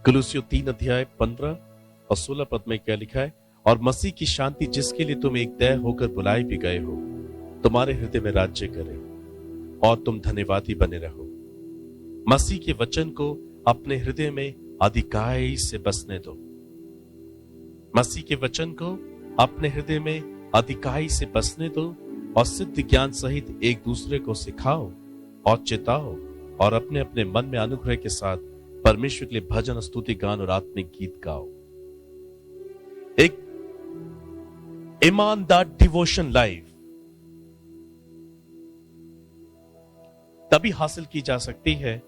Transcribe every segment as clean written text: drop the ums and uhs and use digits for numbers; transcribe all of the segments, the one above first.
कुलुस्सियों 3 अध्याय 15 और 16 पद में क्या लिखा है? और मसीह की शांति जिसके लिए तुम एक देह होकर बुलाए भी गए हो, तुम्हारे हृदय में राज्य करे और तुम धन्यवादी बने रहो। मसीह के वचन को अपने हृदय में अधिकाई से बसने दो। मसीह के वचन को अपने हृदय में अधिकाई से बसने दो और सिद्ध ज्ञान सहित एक दूसरे को सिखाओ और चेताओ और अपने अपने मन में अनुग्रह के साथ परमेश्वर के लिए भजन, स्तुति, गान और आत्मिक गीत गाओ। एक ईमानदार डिवोशन लाइफ तभी हासिल की जा सकती है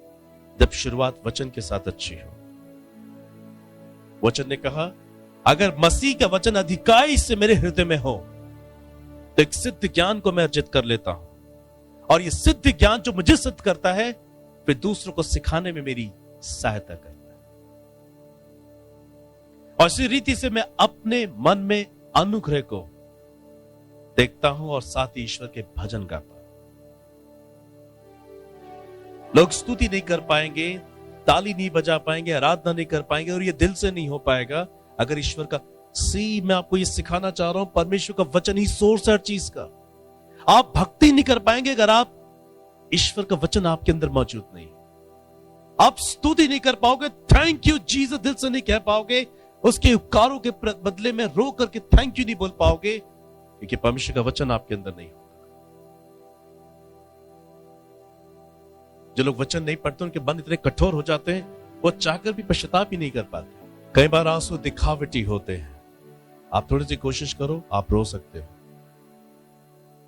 जब शुरुआत वचन के साथ अच्छी हो। वचन ने कहा, अगर मसीह का वचन अधिकाई से मेरे हृदय में हो तो एक सिद्ध ज्ञान को मैं अर्जित कर लेता हूं और यह सिद्ध ज्ञान जो मुझे सिद्ध करता है फिर दूसरों को सिखाने में मेरी सहायता करता है। और इसी रीति से मैं अपने मन में अनुग्रह को देखता हूं और साथ ही ईश्वर के भजन गाता हूं। लोग स्तुति नहीं कर पाएंगे, ताली नहीं बजा पाएंगे, आराधना नहीं कर पाएंगे और ये दिल से नहीं हो पाएगा अगर ईश्वर का मैं आपको ये सिखाना चाह रहा हूं, परमेश्वर का वचन ही सोर्स है हर चीज का। आप भक्ति नहीं कर पाएंगे अगर आप ईश्वर का वचन आपके अंदर मौजूद नहीं। आप स्तुति नहीं कर पाओगे, थैंक यू जीसस दिल से नहीं कह पाओगे, उसके उपकारों के बदले में रो करके थैंक यू नहीं बोल पाओगे, क्योंकि परमेश्वर का वचन आपके अंदर नहीं होगा। जो लोग वचन नहीं पढ़ते उनके मन इतने कठोर हो जाते हैं, वो चाहकर भी पश्चाताप ही नहीं कर पाते। कई बार आंसू दिखावटी होते हैं। आप थोड़ी सी कोशिश करो, आप रो सकते हो।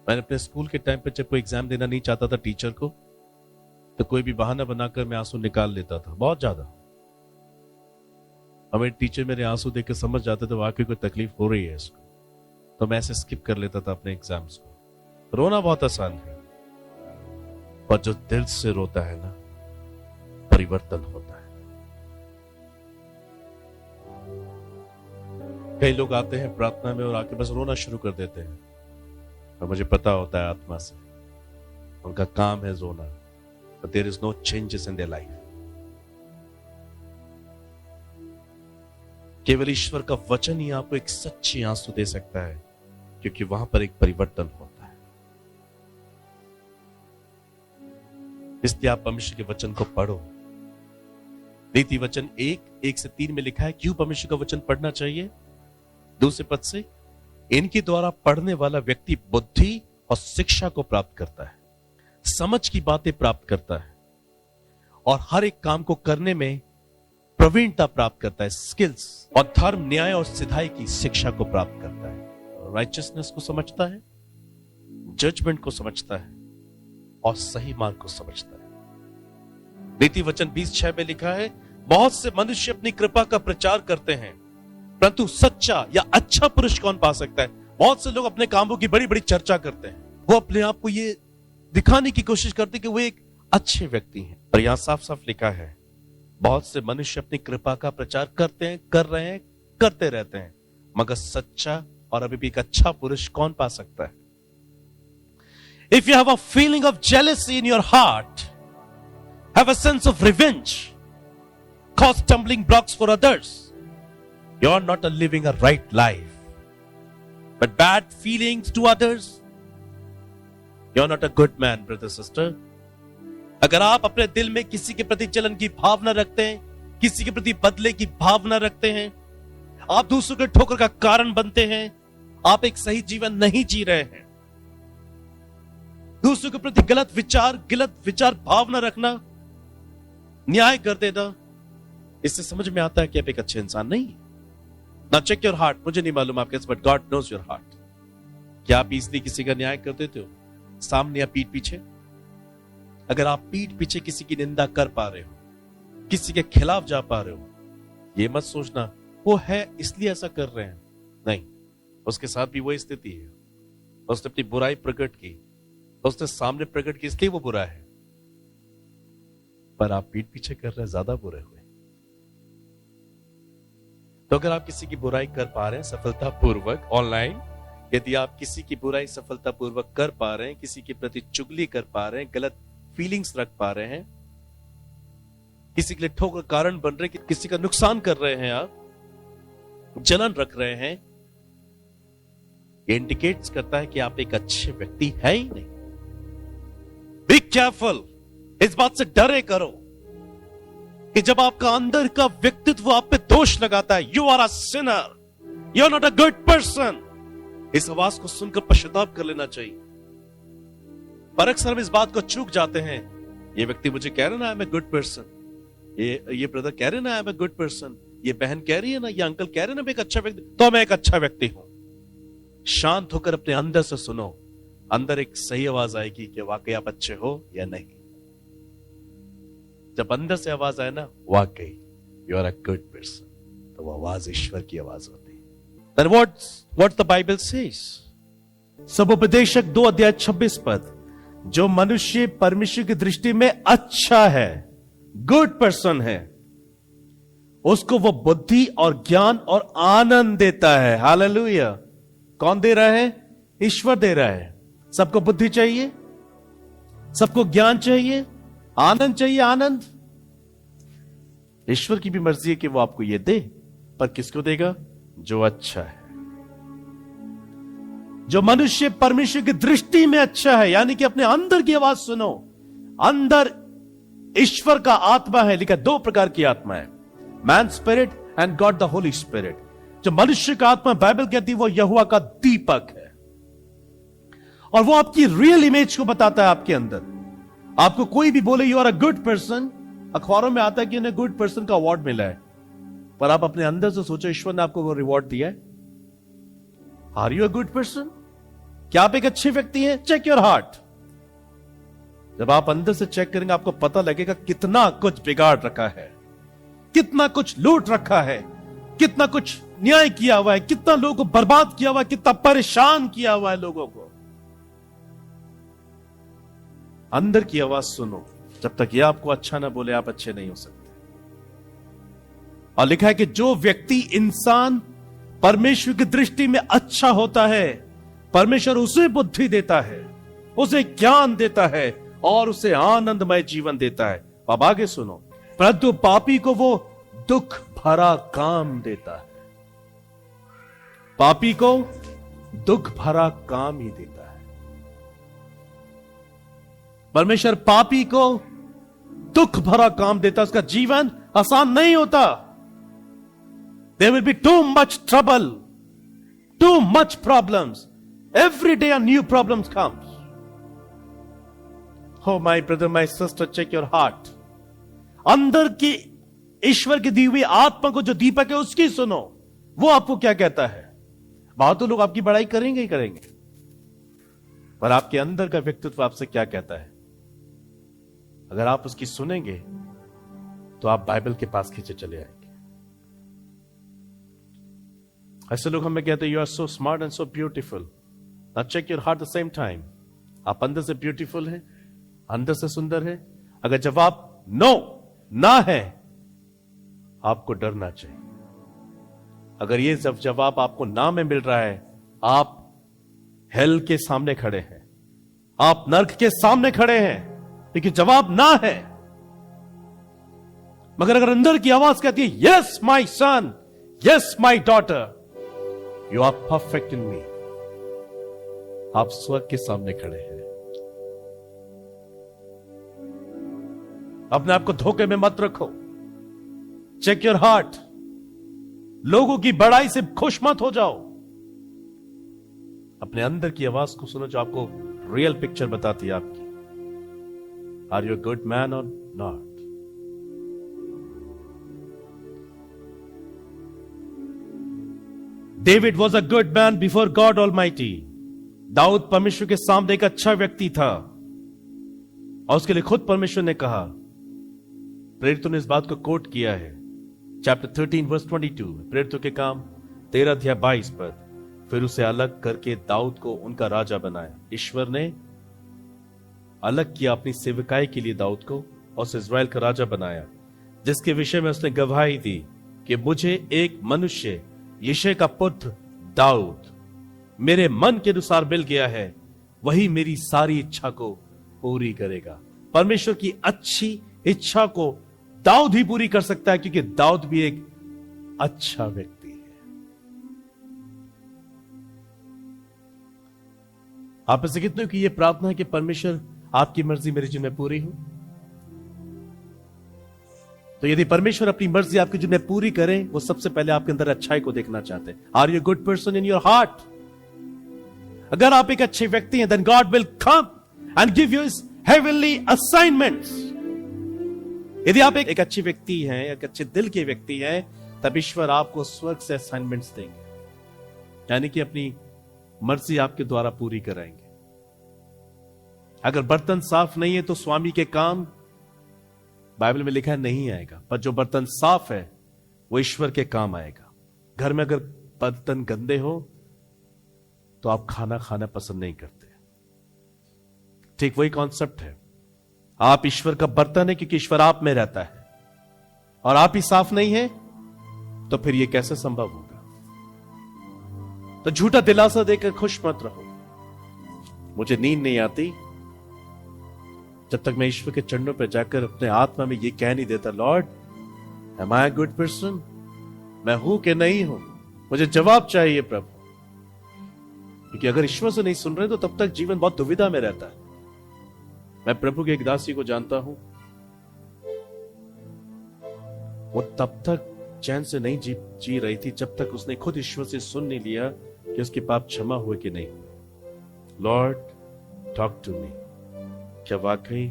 मैंने अपने स्कूल के टाइम पे जब कोई एग्जाम देना नहीं चाहता था टीचर को, तो कोई भी बहाना बनाकर मैं आंसू निकाल लेता था, बहुत ज्यादा। हमें टीचर मेरे आंसू देख के समझ जाते थे वाकई कोई तकलीफ हो रही है इसको, तो मैं ऐसे स्किप कर लेता था अपने एग्जाम्स को। रोना बहुत आसान है, पर जो दिल से रोता है ना, परिवर्तन होता है। कई लोग आते हैं प्रार्थना में और आके बस रोना शुरू कर देते हैं, और मुझे पता होता है आत्मा से उनका काम है रोना, but there is no changes in their life। केवल ईश्वर का वचन ही आपको एक सच्ची आंसू दे सकता है, क्योंकि वहां पर एक परिवर्तन होता है। इसलिए आप परमेश्वर के वचन को पढ़ो। नीति वचन 1:1-3 में लिखा है, क्यों परमेश्वर का वचन पढ़ना चाहिए? दूसरे पद से, इनके द्वारा पढ़ने वाला व्यक्ति बुद्धि और शिक्षा को प्राप्त करता है, समझ की बातें प्राप्त करता है और हर एक काम को करने में प्रवीणता प्राप्त करता है, स्किल्स, और धर्म, न्याय और सिधाई की शिक्षा को प्राप्त करता है। राइचियसनेस को समझता है, जजमेंट को समझता है और सही मार्ग को समझता है। नीति वचन 20:6 में लिखा है, बहुत से मनुष्य अपनी कृपा का प्रचार करते हैं, परंतु सच्चा या अच्छा पुरुष कौन पा सकता है? बहुत से लोग अपने कामों की बड़ी बड़ी चर्चा करते हैं, वो अपने आप को ये दिखाने की कोशिश करते हैं कि वो एक अच्छे व्यक्ति हैं, पर यहां साफ साफ लिखा है, बहुत से मनुष्य अपनी कृपा का प्रचार करते हैं, कर रहे हैं, करते रहते हैं, मगर सच्चा और अभी भी एक अच्छा पुरुष कौन पा सकता है? If you have a feeling of jealousy in your heart, have a sense of revenge, cause stumbling blocks for others, you're not living a right life. But bad feelings to others, you're not a good man, brother, sister. अगर आप अपने दिल में किसी के प्रति जलन की भावना रखते हैं, किसी के प्रति बदले की भावना रखते हैं, आप दूसरों के ठोकर का कारण बनते हैं, आप एक सही जीवन नहीं जी रहे हैं। दूसरों के प्रति गलत विचार भावना रखना, न्याय कर देना, इससे समझ में आता है कि आप एक अच्छे इंसान नहीं है। Now check your heart, मुझे नहीं मालूम आप कैसे, but God knows your heart। क्या आप इजली किसी का न्याय कर देते हो, सामने या पीठ पीछे? अगर आप पीठ पीछे किसी की निंदा कर पा रहे हो, किसी के खिलाफ जा पा रहे हो, ये मत सोचना वो है इसलिए ऐसा कर रहे हैं, नहीं, उसके साथ भी वही स्थिति है। उसने अपनी बुराई प्रकट की, उसने सामने प्रकट की, इसलिए वो बुरा है, पर आप पीठ पीछे कर रहे हैं, ज्यादा बुरे हुए। तो अगर आप किसी की बुराई कर पा रहे हैं सफलतापूर्वक ऑनलाइन, यदि आप किसी की बुराई सफलतापूर्वक कर पा रहे हैं, किसी के प्रति चुगली कर पा रहे हैं, गलत फीलिंग्स रख पा रहे हैं, किसी के लिए ठोकर कारण बन रहे, किसी का नुकसान कर रहे हैं, आप जलन रख रहे हैं, ये इंडिकेट्स करता है कि आप एक अच्छे व्यक्ति है ही नहीं। बी केयरफुल, इस बात से डरे करो कि जब आपका अंदर का व्यक्तित्व आप पे दोष लगाता है, you are a sinner, you are not a good person, इस आवाज को सुनकर पश्चाताप कर लेना चाहिए। पर अक्सर हम इस बात को चूक जाते हैं, ये व्यक्ति मुझे कह रहा ना I am a good person, ये ब्रदर कह रहे ना I am a good person, ये बहन कह रही है ना, ये अंकल कह रहे हैं ना मैं एक अच्छा व्यक्ति, तो मैं एक अच्छा व्यक्ति हूं। शांत होकर अपने अंदर से सुनो, अंदर एक सही आवाज आएगी कि वाकई आप अच्छे हो या नहीं। जब अंदर से आवाज आए ना वाकई you are a good person, तो वो आवाज ईश्वर की आवाज होती है। Then what the Bible says? सबोपदेशक 2 अध्याय 26 पद, जो मनुष्य परमेश्वर की दृष्टि में अच्छा है, गुड पर्सन है, उसको वो बुद्धि और ज्ञान और आनंद देता है। हालेलुया। कौन दे रहा है? ईश्वर दे रहा है। सबको बुद्धि चाहिए, सबको ज्ञान चाहिए, आनंद चाहिए। आनंद ईश्वर की भी मर्जी है कि वो आपको ये दे, पर किसको देगा? जो अच्छा है। जो मनुष्य परमेश्वर की दृष्टि में अच्छा है, यानी कि अपने अंदर की आवाज सुनो। अंदर ईश्वर का आत्मा है, लिखा 2 प्रकार की आत्मा है, man spirit and God the Holi spirit. जो मनुष्य का आत्मा बाइबल कहती है वो यहोवा का दीपक है, और वो आपकी रियल इमेज को बताता है आपके अंदर। आपको कोई भी बोले you are a good person, अखबारों में आता है कि उन्हें गुड पर्सन का अवार्ड मिला है, पर आप अपने अंदर से सोचो ईश्वर ने आपको वो रिवॉर्ड दिया है? Are you a good person? क्या आप एक अच्छे व्यक्ति हैं? Check your heart. जब आप अंदर से चेक करेंगे आपको पता लगेगा कितना कुछ बिगाड़ रखा है, कितना कुछ लूट रखा है, कितना कुछ न्याय किया हुआ है, कितना लोगों को बर्बाद किया हुआ है, कितना परेशान किया हुआ है लोगों को। अंदर की आवाज सुनो। जब तक ये आपको अच्छा ना बोले आप अच्छे नहीं हो सकते। और लिखा है कि जो व्यक्ति, इंसान परमेश्वर की दृष्टि में अच्छा होता है, परमेश्वर उसे बुद्धि देता है, उसे ज्ञान देता है और उसे आनंदमय जीवन देता है। अब आगे सुनो, परंतु पापी को वो दुख भरा काम देता है। पापी को दुख भरा काम ही देता है। परमेश्वर पापी को दुख भरा काम देता है, उसका जीवन आसान नहीं होता। There will be too much trouble, too much problems. Every day a new problems comes. Oh my brother, my sister, check your heart. अंदर की ईश्वर की दी हुई आत्मा को जो दीपक है उसकी सुनो, वो आपको क्या कहता है। बहुत तो लोग आपकी बड़ाई करेंगे ही करेंगे, पर आपके अंदर का व्यक्तित्व आपसे क्या कहता है? अगर आप उसकी सुनेंगे तो आप बाइबल के पास खींचे चले आएंगे। ऐसे लोग हमें कहते हैं you are so smart and so beautiful. Now check your heart the same time. आप अंदर से ब्यूटीफुल है, अंदर से सुंदर है? अगर जवाब नो, ना है, आपको डरना चाहिए। अगर ये जवाब आपको ना में मिल रहा है, आप हेल के सामने खड़े हैं, आप नर्क के सामने खड़े हैं, लेकिन जवाब ना है। मगर अगर अंदर की आवाज कहती है yes my son, yes my daughter, you are perfect in me, आप स्वर्ग के सामने खड़े हैं। अपने आप को धोखे में मत रखो। Check your heart. लोगों की बड़ाई से खुश मत हो जाओ। अपने अंदर की आवाज को सुनो जो आपको रियल पिक्चर बताती है आपकी। Are you a good man और not? David was a good man before God almighty. Daud परमेश्वर के सामने एक अच्छा व्यक्ति था, और उसके लिए खुद परमेश्वर ने कहा, प्रेरितों ने इस बात को कोट किया है, चैप्टर 13 वर्स 22, प्रेरितों के काम 13 अध्याय 22 पद। फिर उसे अलग करके दाऊद को उनका राजा बनाया। ईश्वर ने अलग किया अपनी सेवकाई के लिए दाऊद को, और उसे इज़राइल का राजा बनाया, जिसके विषय में उसने गवाही दी कि मुझे एक मनुष्य यिशै का पुत्र दाऊद मेरे मन के अनुसार मिल गया है, वही मेरी सारी इच्छा को पूरी करेगा। परमेश्वर की अच्छी इच्छा को दाऊद ही पूरी कर सकता है, क्योंकि दाऊद भी एक अच्छा व्यक्ति है। आप ऐसे कितने कि ये प्रार्थना है कि परमेश्वर आपकी मर्जी मेरे जीवन में पूरी हो? तो यदि परमेश्वर अपनी मर्जी आपके जीवन में पूरी करे, वो सबसे पहले आपके अंदर अच्छाई को देखना चाहते हैं। Are you good person in your heart? अगर आप एक अच्छे व्यक्ति हैं, then God will come and give you his heavenly assignments. यदि आप एक अच्छे व्यक्ति हैं, एक अच्छे दिल के व्यक्ति हैं, तब ईश्वर आपको स्वर्ग से असाइनमेंट्स देंगे, यानी कि अपनी मर्जी आपके द्वारा पूरी कराएंगे। अगर बर्तन साफ नहीं है तो स्वामी के काम बाइबल में लिखा है नहीं आएगा, पर जो बर्तन साफ है वो ईश्वर के काम आएगा। घर में अगर बर्तन गंदे हो तो आप खाना खाना पसंद नहीं करते। ठीक वही कॉन्सेप्ट है। आप ईश्वर का बर्तन है क्योंकि ईश्वर आप में रहता है, और आप ही साफ नहीं है तो फिर यह कैसे संभव होगा? तो झूठा दिलासा देकर खुश मत रहो। मुझे नींद नहीं आती जब तक मैं ईश्वर के चरणों पर जाकर अपने आत्मा में ये कह नहीं देता, lord am I a good person? मैं हूं कि नहीं हूं? मुझे जवाब चाहिए प्रभु। क्योंकि अगर ईश्वर से नहीं सुन रहे तो तब तक जीवन बहुत दुविधा में रहता है। मैं प्रभु के एक दासी को जानता हूं, वो तब तक चैन से नहीं जी रही थी जब तक उसने खुद ईश्वर से सुन नहीं लिया कि उसके पाप क्षमा हुए कि नहीं। लॉर्ड टॉक टू मी, क्या वाकई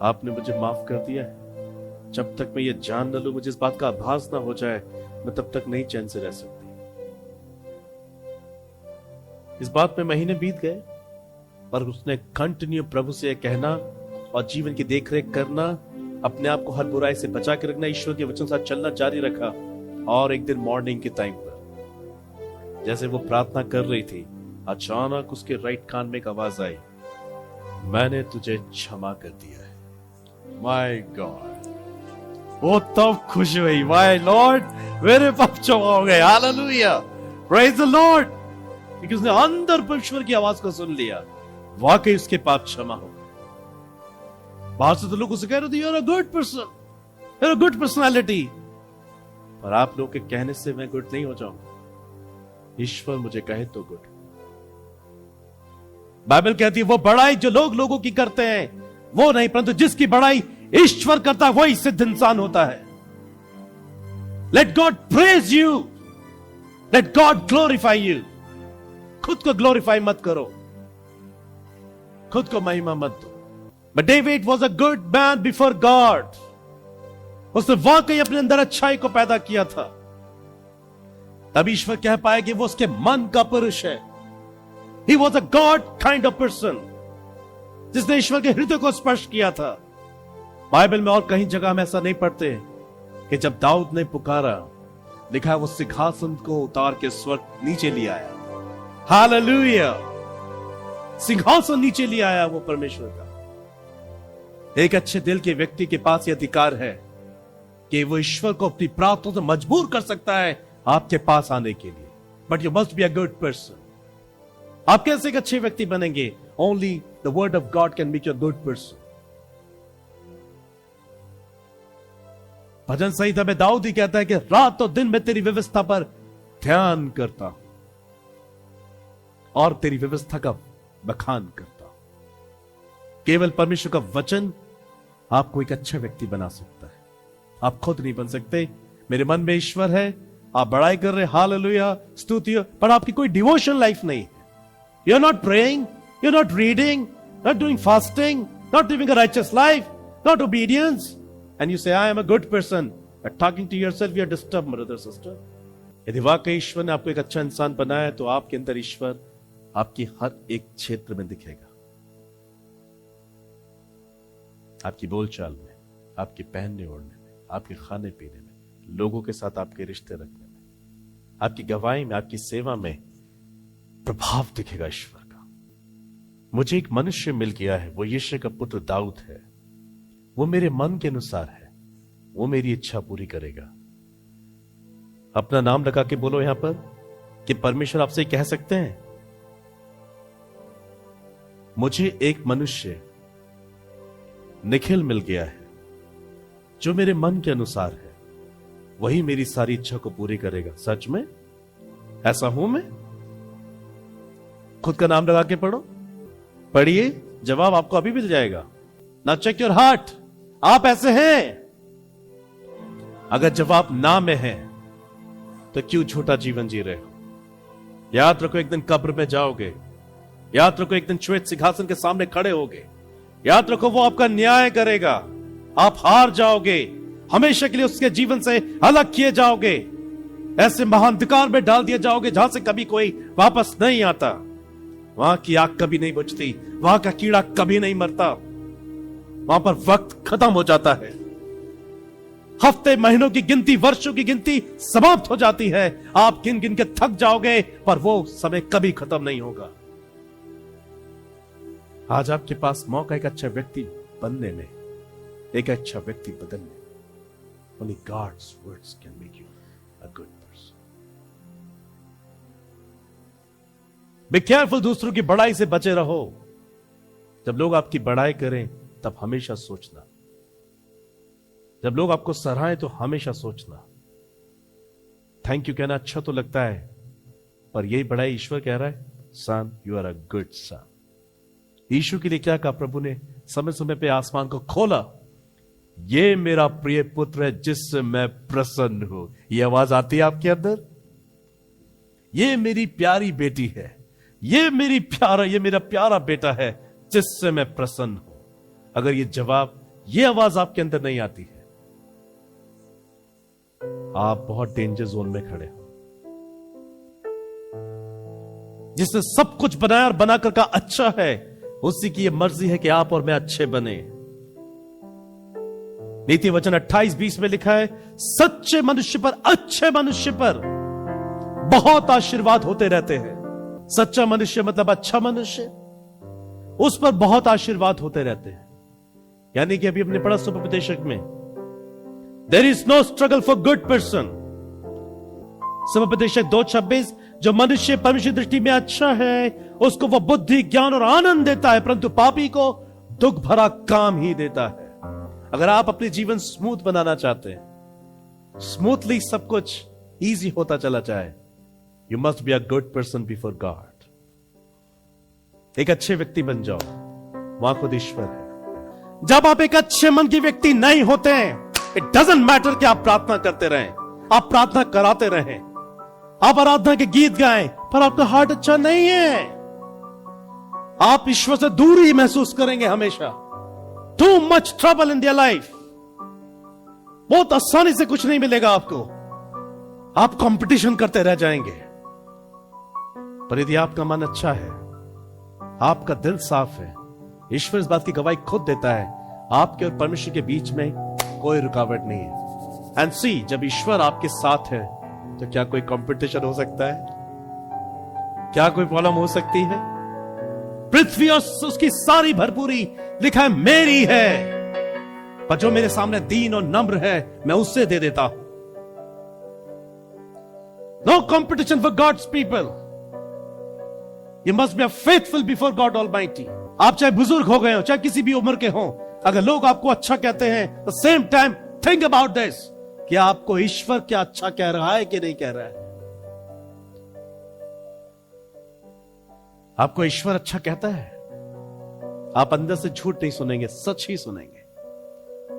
आपने मुझे माफ कर दिया है? जब तक मैं ये जान न लूं, मुझे इस बात का आभास ना हो जाए, मैं तब तक नहीं चैन से रह सकती। इस बात में महीने बीत गए, पर उसने कंटिन्यू प्रभु से कहना और जीवन की देखरेख करना, अपने आप को हर बुराई से बचा के रखना, ईश्वर के वचन साथ चलना जारी रखा। और एक दिन मॉर्निंग के टाइम पर जैसे वो प्रार्थना कर रही थी, अचानक उसके राइट कान में एक आवाज आई, मैंने तुझे क्षमा कर दिया है। माय गॉड, वो तब खुश हुई, माय लॉर्ड मेरे पाप क्षमा हो गए। Hallelujah, praise the Lord. क्योंकि उसने अंदर परमेश्वर की आवाज को सुन लिया, वाकई उसके पाप क्षमा हो गए। बाहर से तो लोग उसे कह रहे थे, you are a good person, you are a good personality, पर आप लोग के कहने से मैं गुड नहीं हो जाऊंगा। ईश्वर मुझे कहे तो गुड। बाइबल कहती है वो बड़ाई जो लोग लोगों की करते हैं वो नहीं, परंतु जिसकी बड़ाई ईश्वर करता है वही सिद्ध इंसान होता है। Let God praise you, let God glorify you. खुद को ग्लोरीफाई मत करो, खुद को महिमा मत दो। But David was a good man before God. उसने वाकई अपने अंदर अच्छाई को पैदा किया था, तब ईश्वर कह पाए कि वो उसके मन का पुरुष है। He was a God kind of person, जिसने ईश्वर के हृदय को स्पर्श किया था। बाइबल में और कहीं जगह हम ऐसा नहीं पढ़ते कि जब दाऊद ने पुकारा, लिखा है वो सिंहासन को उतार के स्वर्ग नीचे ले आया। हालेलुया, सिंहासन नीचे ले आया वो परमेश्वर का। एक अच्छे दिल के व्यक्ति के पास यह अधिकार है कि वो ईश्वर को अपनी प्रार्थना से मजबूर कर सकता है आपके पास आने के लिए। But you must be a good person. आप कैसे एक अच्छे व्यक्ति बनेंगे? Only the word of God can make you a good person. Bhajan Sanhita में दाऊद ही कहता है कि रात और दिन में तेरी व्यवस्था पर ध्यान करता हूं और तेरी व्यवस्था का बखान करता हूं। केवल परमेश्वर का वचन आपको एक अच्छा व्यक्ति बना सकता है। आप खुद नहीं बन सकते। मेरे मन में ईश्वर है, आप बड़ाई कर रहे, हालेलुया, स्तुति, पर आपकी कोई डिवोशन लाइफ नहीं है। You're not praying, you're not reading, not doing fasting, not living a righteous life, not obedience. And you say, I am a good person. But talking to yourself, you're disturbed, brother, sister. यदि वाकई ईश्वर ने आपको एक अच्छा इंसान बनाया है, तो आपके अंदर ईश्वर आपकी हर एक क्षेत्र में दिखेगा। आपकी बोलचाल में, आपके पहनने ओढ़ने में, आपके खाने पीने में, लोगों के साथ आपके रिश्ते रखने में, आपकी गवाही में, आपकी सेवा में प्रभाव दिखेगा ईश्वर का। मुझे एक मनुष्य मिल गया है, वो यिशै का पुत्र दाऊद है। वो मेरे मन के अनुसार है, वो मेरी इच्छा पूरी करेगा। अपना नाम लगा के बोलो यहां पर कि परमेश्वर आपसे कह सकते हैं, मुझे एक मनुष्य निखिल मिल गया है जो मेरे मन के अनुसार है वही मेरी सारी इच्छा को पूरी करेगा। सच में ऐसा हूं मैं? खुद का नाम लगा के पढ़ो, पढ़िए, जवाब आपको अभी मिल जाएगा। ना चेक योर हार्ट, आप ऐसे हैं? अगर जवाब ना में है तो क्यों छोटा जीवन जी रहे हो? याद रखो एक दिन कब्र में जाओगे, याद रखो एक दिन श्वेत सिंहासन के सामने खड़े होगे, याद रखो वो आपका न्याय करेगा, आप हार जाओगे, हमेशा के लिए उसके जीवन से अलग किए जाओगे, ऐसे महाअंधकार में डाल दिए जाओगे जहां से कभी कोई वापस नहीं आता। वहां की आग कभी नहीं बुझती, वहां का कीड़ा कभी नहीं मरता, वहां पर वक्त खत्म हो जाता है, हफ्ते महीनों की गिनती, वर्षों की गिनती समाप्त हो जाती है। आप गिन गिन के थक जाओगे पर वो समय कभी खत्म नहीं होगा। आज आपके पास मौका एक अच्छा व्यक्ति बनने में, एक अच्छा व्यक्ति बदलने। Only God's words can make you a good person. Be careful, दूसरों की बड़ाई से बचे रहो। जब लोग आपकी बड़ाई करें तब हमेशा सोचना, जब लोग आपको सराहें तो हमेशा सोचना। थैंक यू कहना अच्छा तो लगता है, पर यही बड़ाई ईश्वर कह रहा है, सन you are a good son. यीशु के लिए क्या कहा प्रभु ने? समय समय पे आसमान को खोला, ये मेरा प्रिय पुत्र है जिससे मैं प्रसन्न हूं। ये आवाज आती है आपके अंदर? ये मेरी प्यारी बेटी है, ये मेरा प्यारा बेटा है जिससे मैं प्रसन्न हूं। अगर ये जवाब, ये आवाज आपके अंदर नहीं आती है, आप बहुत डेंजर जोन में खड़े हो। जिसने सब कुछ बनाया और बनाकर का अच्छा है, उसी की ये मर्जी है कि आप और मैं अच्छे बने। नीति वचन 28:20 में लिखा है, सच्चे मनुष्य पर, अच्छे मनुष्य पर बहुत आशीर्वाद होते रहते हैं। सच्चा मनुष्य मतलब अच्छा मनुष्य, उस पर बहुत आशीर्वाद होते रहते हैं। यानी कि अभी हमने पढ़ा सुपदेशक में, there is no struggle for good person. सुपदेशक 2:26, जो मनुष्य परमेश्वर दृष्टि में अच्छा है उसको वह बुद्धि, ज्ञान और आनंद देता है, परंतु पापी को दुख भरा काम ही देता है। अगर आप अपने जीवन स्मूथ बनाना चाहते हैं, स्मूथली सब कुछ इजी होता चला जाए, you must be a good person before God. एक अच्छे व्यक्ति बन जाओ, वहां खुद ईश्वर है। जब आप एक अच्छे मन के व्यक्ति नहीं होते हैं, इट डजंट मैटर कि आप प्रार्थना करते रहें, आप प्रार्थना कराते रहें, आप आराधना के गीत गाएं, पर आपका हार्ट अच्छा नहीं है, आप ईश्वर से दूरी महसूस करेंगे हमेशा। Too much trouble in their life. बहुत आसानी से कुछ नहीं मिलेगा आपको, आप कंपटीशन करते रह जाएंगे। पर यदि आपका मन अच्छा है, आपका दिल साफ है, ईश्वर इस बात की गवाही खुद देता है, आपके और परमेश्वर के बीच में कोई रुकावट नहीं है। एंड सी, जब ईश्वर आपके साथ है तो क्या कोई कंपटीशन हो सकता है? क्या कोई प्रॉब्लम हो सकती है? पृथ्वी और उसकी सारी भरपूरी लिखा है मेरी है, पर जो मेरे सामने दीन और नम्र है मैं उससे दे देता हूं। No competition for God's people. You must be faithful before God almighty. आप चाहे बुजुर्ग हो गए हो, चाहे किसी भी उम्र के हो, अगर लोग आपको अच्छा कहते हैं, the same time think about this, कि आपको ईश्वर क्या अच्छा कह रहा है कि नहीं कह रहा है। आपको ईश्वर अच्छा कहता है, आप अंदर से झूठ नहीं सुनेंगे, सच ही सुनेंगे।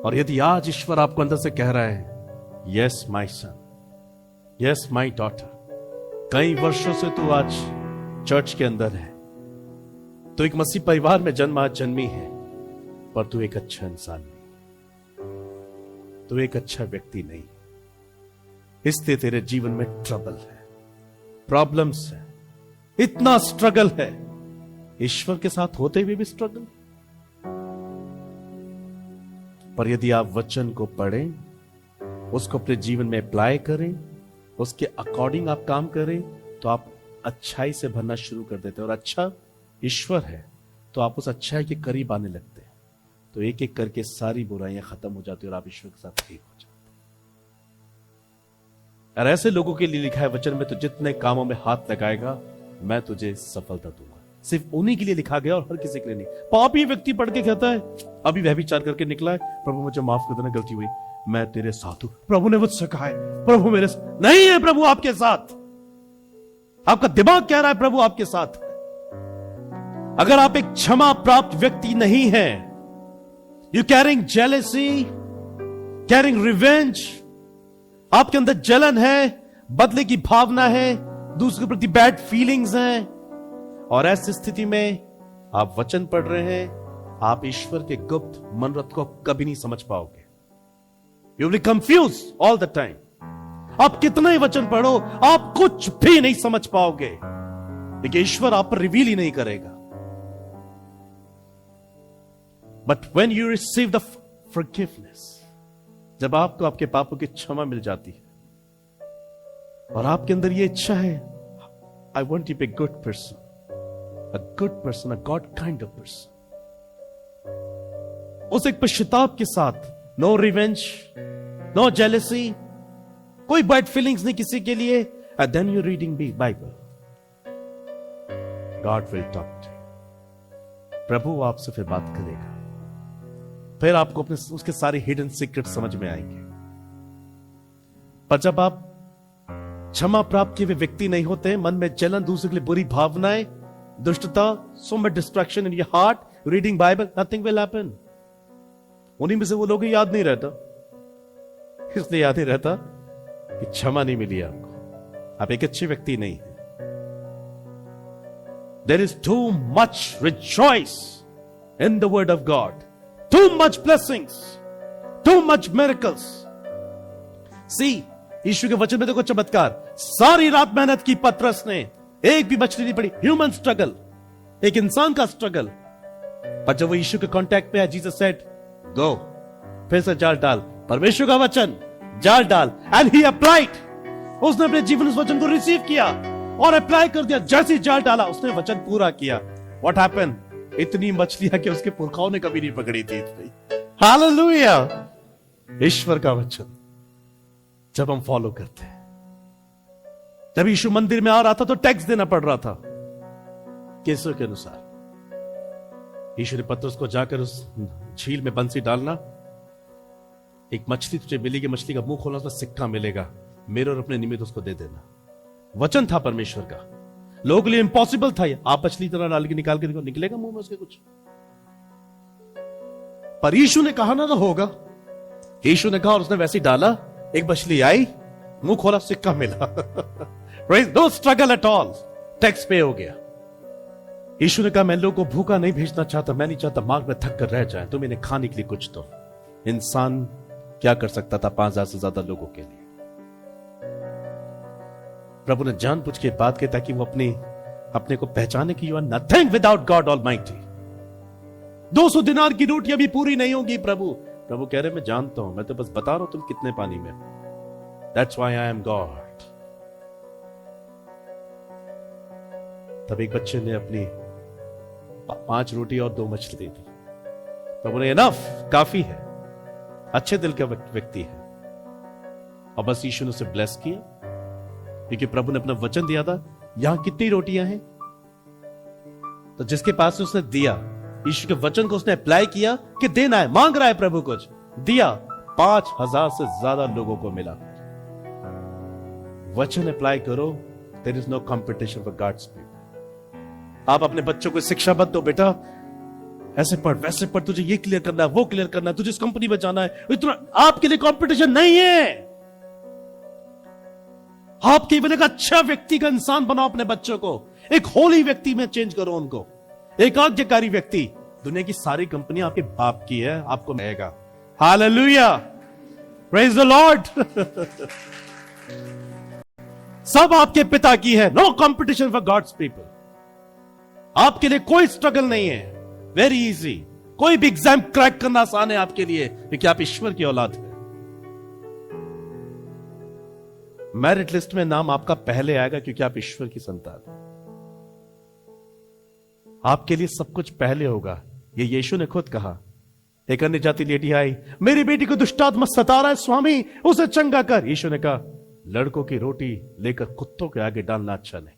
और यदि आज ईश्वर आपको अंदर से कह रहा है, yes my son, yes my daughter, कई वर्षों से तू आज चर्च के अंदर है, तो एक मसीह परिवार में जन्मी है, पर तू एक अच्छा इंसान नहीं, तू एक अच्छा व्यक्ति नहीं, इसलिए तेरे जीवन में ट्रबल है, प्रॉब्लम्स है, इतना स्ट्रगल है, ईश्वर के साथ होते हुए भी स्ट्रगल। पर यदि आप वचन को पढ़ें, उसको अपने जीवन में अप्लाई करें, उसके अकॉर्डिंग आप काम करें, तो आप अच्छाई से भरना शुरू कर देते हैं। और अच्छा ईश्वर है तो आप उस अच्छाई के करीब आने लगते हैं, तो एक एक करके सारी बुराइयां खत्म हो जाती है और आप ईश्वर के साथ एक हो जाते हैं। और ऐसे लोगों के लिए लिखा है वचन में, तो जितने कामों में हाथ लगाएगा मैं तुझे सफलता दूंगा। सिर्फ उन्हीं के लिए लिखा गया और हर किसी के लिए नहीं। पापी व्यक्ति पढ़ के कहता है, अभी व्यभिचार करके निकला है, प्रभु मुझे माफ कर देना, गलती हुई, मैं तेरे साथ हूं। प्रभु ने मुझसे कहा है प्रभु मेरे साथ नहीं है। प्रभु आपके साथ, आपका दिमाग कह रहा है प्रभु आपके साथ। अगर आप एक क्षमा प्राप्त व्यक्ति नहीं है, you carrying jealousy, carrying revenge, आपके अंदर जलन है, बदले की भावना है, दूसरे के प्रति बैड फीलिंग्स हैं, और ऐसी स्थिति में आप वचन पढ़ रहे हैं, आप ईश्वर के गुप्त मनोरथ को कभी नहीं समझ पाओगे। You will confuse all the time. आप कितना ही वचन पढ़ो, आप कुछ भी नहीं समझ पाओगे, लेकिन ईश्वर आप पर रिवील ही नहीं करेगा। But when you receive the forgiveness, जब आपको आपके पापों की क्षमा मिल जाती है और आपके अंदर ये इच्छा है, I want to be a good person, a God kind of person, उस एक पश्चाताप के साथ, नो रिवेंज, नो जेलेसी, कोई बैड फीलिंग्स नहीं किसी के लिए, and then you reading Bible, God will talk to you. प्रभु आपसे फिर बात करेगा, फिर आपको अपने उसके सारे हिडन सीक्रेट समझ में आएंगे। पर जब आप क्षमा प्राप्त किए हुए व्यक्ति नहीं होते, मन में जलन, दूसरे के लिए बुरी भावनाएं, दुष्टता, so much distraction in your heart, reading Bible, nothing will happen. उन्हीं में से वो लोग याद नहीं रहता, इसलिए याद नहीं रहता कि क्षमा नहीं मिली आपको, आप एक अच्छे व्यक्ति नहीं है। There is too much rejoice in the word of God, too much blessings, too much miracles. See, यीशु के वचन में देखो चमत्कार, सारी रात मेहनत की पतरस ने, एक भी मछली नहीं पड़ी। ह्यूमन स्ट्रगल, एक इंसान का स्ट्रगल, पर जब वो यीशु के कांटेक्ट पे है, जीसस सेड गो, फिर से जाल डाल, परमेश्वर का वचन, जाल डाल, एंड ही अप्लाइड। उसने अपने जीवन उस वचन को रिसीव किया और अप्लाई कर दिया। जैसे ही जाल डाला, उसने वचन पूरा किया। What happened? इतनी मछलियां कि उसके पुरखाओं ने कभी नहीं पकड़ी थी इतनी। हालेलुया! ईश्वर का वचन जब हम फॉलो करते हैं, जब यीशु मंदिर में आ रहा था तो टैक्स देना पड़ रहा था केसों के अनुसार। यीशु ने पतरस को जाकर उस झील में बंसी डालना, एक मछली तुझे मिलेगी, मछली का मुंह खोलना, उसमें सिक्का मिलेगा, मेरे और अपने निमित्त उसको दे देना। वचन था परमेश्वर का, लोगों के लिए इंपॉसिबल था। आप मछली तरह डाल के निकाल के देखो, निकलेगा मुंह में उसके कुछ? पर यीशु ने कहा ना तो होगा। यीशु ने कहा और उसने वैसे ही डाला, एक मछली आई, मुंह खोला, सिक्का मिला। No struggle at all, tax pay हो गया। यीशु ने कहा मैं लोगों को भूखा नहीं भेजना चाहता, मैं नहीं चाहता मार्ग में थक कर रह जाए, तुम इन्हें खाने के लिए कुछ दो। इंसान क्या कर सकता था 5000 से ज्यादा लोगों के लिए? प्रभु ने जानबूझ के बात की ताकि वो अपने को पहचाने की, you are nothing without God almighty. 200 दिनार की रोटियां भी पूरी नहीं होंगी। प्रभु कह रहे मैं जानता हूं, मैं तो बस बता रहा हूं तुम कितने पानी में। That's why I am God. तब एक बच्चे ने अपनी 5 रोटी और 2 मछली दे दी। प्रभु ने इनफ, काफी है, अच्छे दिल का व्यक्ति है, और बस यीशु ने उसे ब्लेस किया, क्योंकि प्रभु ने अपना वचन दिया था। यहां कितनी रोटियां हैं? तो जिसके पास उसने दिया, यीशु के वचन को उसने अप्लाई किया कि देना है, मांग रहा है प्रभु कुछ, दिया। 5000 से ज्यादा लोगों को मिला। वचन अप्लाई करो, there is no competition for God's people. आप अपने बच्चों को शिक्षा मत दो, बेटा ऐसे पढ़ वैसे पढ़, तुझे ये क्लियर करना है, वो क्लियर करना है, तुझे इस कंपनी में जाना है, इतना आपके लिए कंपटीशन नहीं है। आप केवल एक अच्छा व्यक्ति का इंसान बनाओ अपने बच्चों को, एक होली व्यक्ति में चेंज करो उनको, एक आज्ञाकारी व्यक्ति। दुनिया की सारी कंपनियां आपके बाप की है, आपको मिलेगा। Hallelujah, praise the lord. सब आपके पिता की है। No competition for God's people. आपके लिए कोई स्ट्रगल नहीं है, वेरी इजी। कोई भी एग्जाम क्रैक करना आसान है आपके लिए, क्योंकि आप ईश्वर की औलाद है। मेरिट लिस्ट में नाम आपका पहले आएगा क्योंकि आप ईश्वर की संतान हैं। आपके लिए सब कुछ पहले होगा, ये यीशु ने खुद कहा। एक अन्य जाति लेडी आई, मेरी बेटी को दुष्टात्मा सता रहा है स्वामी, उसे चंगा कर। यीशु ने कहा लड़कों की रोटी लेकर कुत्तों के आगे डालना अच्छा नहीं।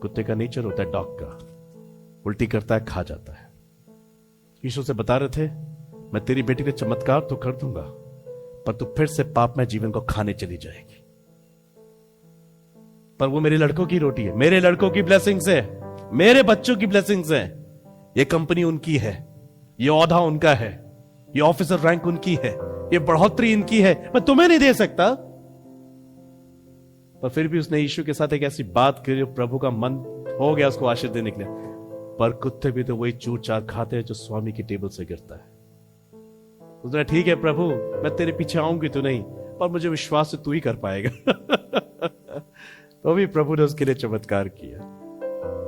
कुत्ते का नेचर होता है डॉग का, उल्टी करता है, खा जाता है। यीशु से बता रहे थे मैं तेरी बेटी के चमत्कार तो कर दूंगा, पर तू फिर से पाप में जीवन को खाने चली जाएगी। पर वो मेरे लड़कों की रोटी है, मेरे लड़कों की ब्लेसिंग्स है, मेरे बच्चों की ब्लेसिंग्स है। ये कंपनी उनकी है, ये औहदा उनका है, ये ऑफिसर रैंक उनकी है, ये बढ़ोतरी इनकी है, मैं तुम्हें नहीं दे सकता। पर फिर भी उसने यीशु के साथ एक ऐसी बात करी, प्रभु का मन हो गया उसको आशीष देने के लिए। पर कुत्ते भी तो वही चूर चार खाते हैं जो स्वामी की टेबल से गिरता है। उसने ठीक है प्रभु, मैं तेरे पीछे आऊंगी तो नहीं, पर मुझे विश्वास है तू ही कर पाएगा। तो भी प्रभु ने उसके लिए चमत्कार किया।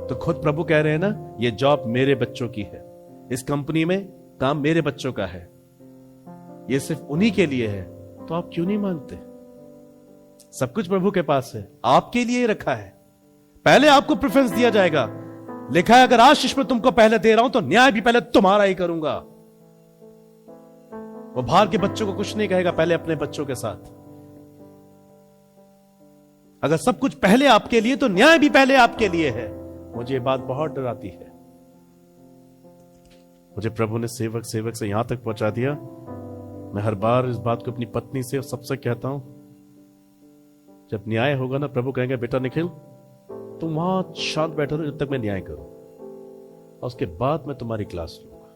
तो खुद प्रभु कह रहे हैं ना, ये जॉब मेरे बच्चों की है, इस कंपनी में काम मेरे बच्चों का है, ये सिर्फ उन्हीं के लिए है। तो आप क्यों नहीं मानते? सब कुछ प्रभु के पास है, आपके लिए रखा है। पहले आपको प्रेफरेंस दिया जाएगा। लिखा है अगर आशीष में तुमको पहले दे रहा हूं तो न्याय भी पहले तुम्हारा ही करूंगा। वो बाहर के बच्चों को कुछ नहीं कहेगा, पहले अपने बच्चों के साथ। अगर सब कुछ पहले आपके लिए तो न्याय भी पहले आपके लिए है। मुझे ये बात बहुत डराती है। मुझे प्रभु ने सेवक से यहां तक पहुंचा दिया। मैं हर बार इस बात को अपनी पत्नी से और सबसे कहता हूं, जब न्याय होगा ना, प्रभु कहेंगे बेटा निखिल तुम वहां शांत बैठो जब तक मैं न्याय करूं, और उसके बाद मैं तुम्हारी क्लास लूंगा।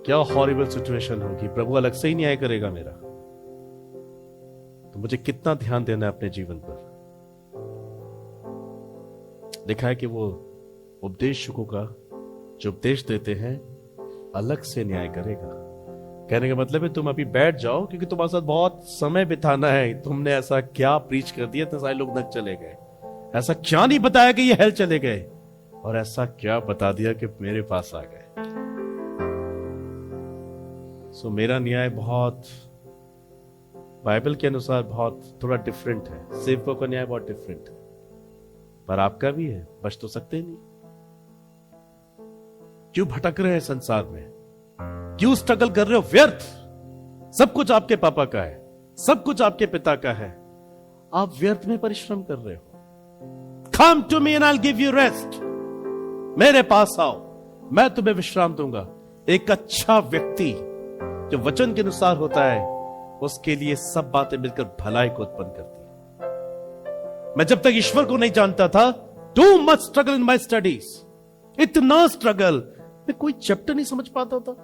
क्या हॉरिबल सिचुएशन होगी, प्रभु अलग से ही न्याय करेगा मेरा। तो मुझे कितना ध्यान देना है अपने जीवन पर। लिखा है कि वो उपदेशकों का जो उपदेश देते हैं अलग से न्याय करेगा। कहने का मतलब है तुम अभी बैठ जाओ, क्योंकि तुम्हारे साथ बहुत समय बिताना है। तुमने ऐसा क्या प्रीच कर दिया, इतने सारे लोग नक चले गए। ऐसा क्या नहीं बताया कि ये हेल चले गए, और ऐसा क्या बता दिया कि मेरे पास आ गए। सो मेरा न्याय बहुत बाइबल के अनुसार बहुत थोड़ा डिफरेंट है। सेवकों का न्याय बहुत डिफरेंट है, पर आपका भी है। बच तो सकते नहीं। क्यों भटक रहे हैं संसार में, क्यों स्ट्रगल कर रहे हो व्यर्थ? सब कुछ आपके पापा का है, सब कुछ आपके पिता का है, आप व्यर्थ में परिश्रम कर रहे हो। Come to me and I'll give you rest. मेरे पास आओ, मैं तुम्हें विश्राम दूंगा। एक अच्छा व्यक्ति जो वचन के अनुसार होता है, उसके लिए सब बातें मिलकर भलाई को उत्पन्न करती है। मैं जब तक ईश्वर को नहीं जानता था, too much struggle in my studies, इतना स्ट्रगल, मैं कोई चैप्टर नहीं समझ पाता था।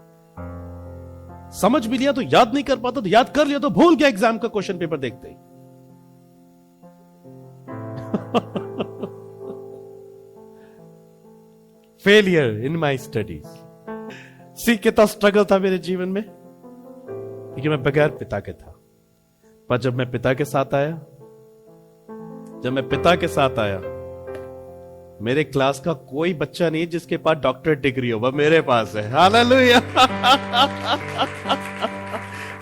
समझ भी लिया तो याद नहीं कर पाता, तो याद कर लिया तो भूल गया एग्जाम का क्वेश्चन पेपर देखते ही। Failure in my studies. सी कितना स्ट्रगल था मेरे जीवन में, क्योंकि मैं बगैर पिता के था। पर जब मैं पिता के साथ आया, मेरे क्लास का कोई बच्चा नहीं जिसके पास डॉक्टरेट डिग्री हो, वह मेरे पास है। Hallelujah,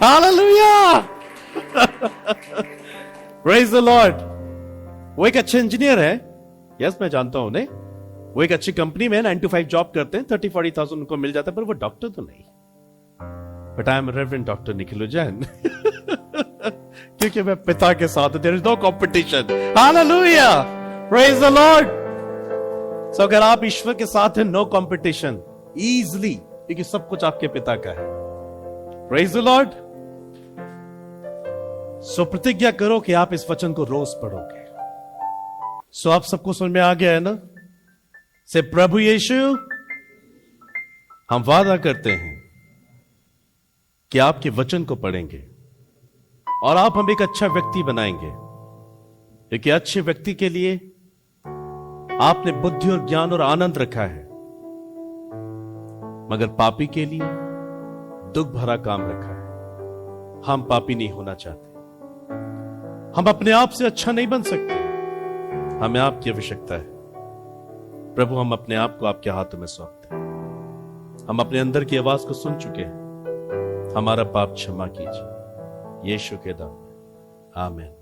hallelujah, praise the Lord. वो एक अच्छे इंजीनियर है, यस मैं जानता हूं उन्हें। वो एक अच्छी कंपनी में 9 to 5 जॉब करते हैं, 30-40,000 उनको मिल जाता है, पर वो डॉक्टर तो नहीं। But I am reverend doctor Nikhil Jain, क्योंकि मैं पिता के साथ हूं। There is no competition. Hallelujah, praise the Lord. So अगर आप ईश्वर के साथ हैं, नो कॉम्पिटिशन, इजली, क्योंकि सब कुछ आपके पिता का है। Praise the Lord. सो प्रतिज्ञा करो कि आप इस वचन को रोज पढ़ोगे। सो आप सबको समझ में आ गया है ना? से प्रभु यीशु, हम वादा करते हैं कि आपके वचन को पढ़ेंगे और आप हमें एक अच्छा व्यक्ति बनाएंगे, क्योंकि अच्छे व्यक्ति के लिए आपने बुद्धि और ज्ञान और आनंद रखा है, मगर पापी के लिए दुख भरा काम रखा है। हम पापी नहीं होना चाहते, हम अपने आप से अच्छा नहीं बन सकते, हमें आपकी आवश्यकता है। प्रभु हम अपने आप को आपके हाथों में सौंपते हैं। हम अपने अंदर की आवाज को सुन चुके हैं, हमारा पाप क्षमा कीजिए, यीशु के नाम में, आमीन।